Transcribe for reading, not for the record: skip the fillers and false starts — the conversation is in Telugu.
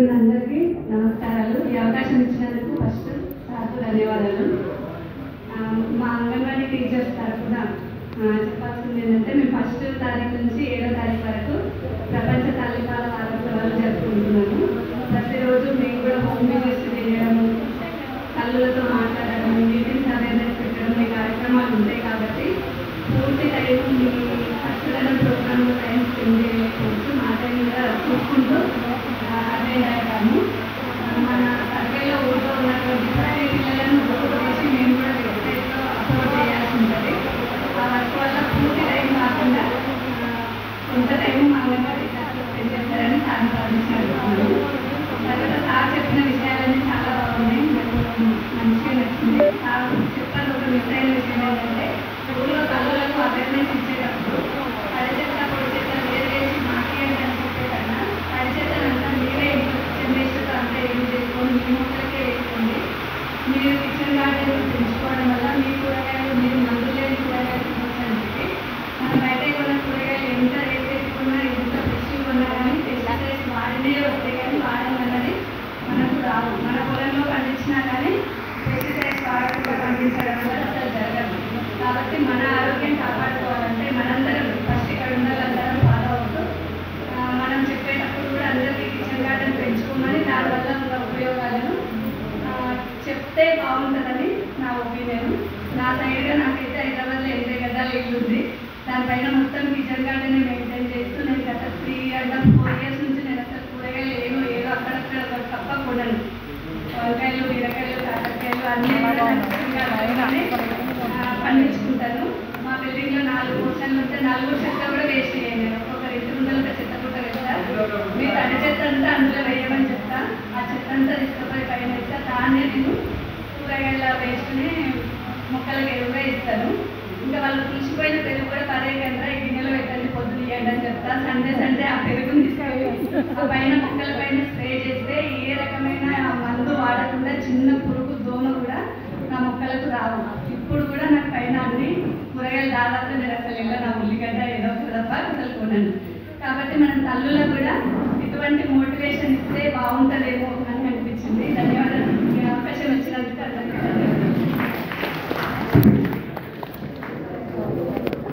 ఉన్న అందరికీ నమస్కారాలు. ఈ అవకాశం ఇచ్చినందుకు ఫస్ట్ సార్కు ధన్యవాదాలు. మా అంగన్వాడీ టీచర్స్ తరఫున చెప్పాల్సింది ఏంటంటే, మేము 1వ తారీఖు నుంచి 7వ తారీఖు వరకు ప్రపంచ తల్లిపాల వారోత్సవాలు జరుపుకుంటున్నాము. ప్రతిరోజు మేము కూడా హోమ్ విజిట్స్ చేయడము, తల్లులతో మాట్లాడడం, మీటింగ్స్ అవేర్నెస్ పెట్టడం, ఈ కార్యక్రమాలు ఉంటాయి. కాబట్టి పూర్తి టైం మీ పచ్చదనం ప్రోగ్రాంలో టైం స్పెండ్ చేయకపోవచ్చు. మా టైం కూడా చూసుకుంటూ అటెండ్ అయ్యాము. మన సర్వేలో ఊళ్ళో ఉన్నటువంటి ప్రతి పిల్లలను గుర్తు చేసి మేము కూడా వెబ్సైట్లో అప్లోడ్ చేయాల్సి ఉంటుంది. ఆ వర్క్ వల్ల పూర్తి టైం కాకుండా కొంత టైం మా అంగన్వాడీ స్పెండ్ చేస్తారని చాలా సాధించాలనుకున్నాను. తర్వాత సార్ చెప్పిన విషయాలన్నీ చాలా బాగున్నాయి, నాకు మంచిగా నచ్చింది. సార్ చెప్పాలి ఒక మిస్సైన విషయం ఏంటంటే, ఊళ్ళో తల్లులకు అవేర్నెస్ ఇచ్చేటప్పుడు తడి చెత్త పొడి చెత్త వేరు వేసి మాకేంటి అని చెప్పే కన్నా తడి చెత్తనంతా మీరే కిచెన్ వేస్ట్తో అంతా ఏం చేసుకొని మీ మొక్కలకే వేసుకోండి. మీరు కిచెన్ గార్డెన్ పెంచుకోవడం వల్ల మీ కూరగాయలు మీరు మందులు లేని కూరగాయలు తినొచ్చని చెప్పి, మనం బయట కొన్న కూరగాయలు ఎంత రేట్ పెట్టుకున్నా ఎంత ఫ్రెష్గా ఉన్నా కానీ పెస్టిసైడ్స్ వాడినే వస్తాయి, కానీ వాడడం అన్నది మనకు రావు. మన పొలంలో పండించినా కానీ పెస్టిసైడ్స్ వాడకుండా పండించడం వల్ల అసలు జరగదు. కాబట్టి మన ఆరోగ్యం కాపాడుకోవాలంటే మనందరం ఫస్ట్ ఇక్కడ ఉన్న వాళ్ళందరం ఫాలో అవుతూ మనం చెప్పేటప్పుడు కూడా అందరికీ కిచెన్ గార్డెన్ పెంచుకోమని, దానివల్ల ఉన్న ఉపయోగాలను చెప్తే బాగుంటుందని నా ఒపీనియన్. నా సైడ్గా నాకైతే హైదరాబాద్లో 80 గజాల ఇల్లు ఉంది. దానిపైన మొత్తం కిచెన్ గార్డెన్ మెయింటైన్ చేస్తూ నేను గత 3.5-4 years నుంచి నేను అసలు కూరగాయలు ఏదో అక్కడక్కడ ఒక కప్ప కూడను. వంకాయలు, బీరకాయలు, కాకరకాయలు అన్నీ పండించుకుంటాను. మా బిల్డింగ్లో 4 పోర్షన్లు ఉంటే 4 చెత్త కూడా వేస్ట్ చేయండి. ఒక్కొక్కరి ఇంటి ముందర ఒక చెత్త పుట్ట వేస్తా. మీ తడి చెత్త అంతా అందులో వేయమని చెప్తా. ఆ చెత్త అంతా తీసుకుపోయి పైన వేస్తా. దాన్నే నేను కూరగాయల వేస్ట్ని మొక్కలకు ఎరువుగా ఇస్తాను. ఇంకా వాళ్ళు పులిసిపోయిన పెరుగు కూడా పదేకంగా ఈ గిన్నెలో పెట్టండి, పొద్దున ఇవ్వండి అని చెప్తా. సండే ఆ పెరుగుని తీసుకెళ్ళి ఆ పైన మొక్కల పైన స్ప్రే చేస్తే ఏ రకమైన మందు వాడకుండా చిన్న పురుగు దోమ కూడా నా మొక్కలకు రావు. ఇప్పుడు కూడా నాకు పైన అన్ని కూరగాయలు దాదాపు నేను అసలు ఇలా నా ఉల్లిగడ్డ ఏదో ఒక తప్ప అసలు కొనను. కాబట్టి మనం తల్లులకు కూడా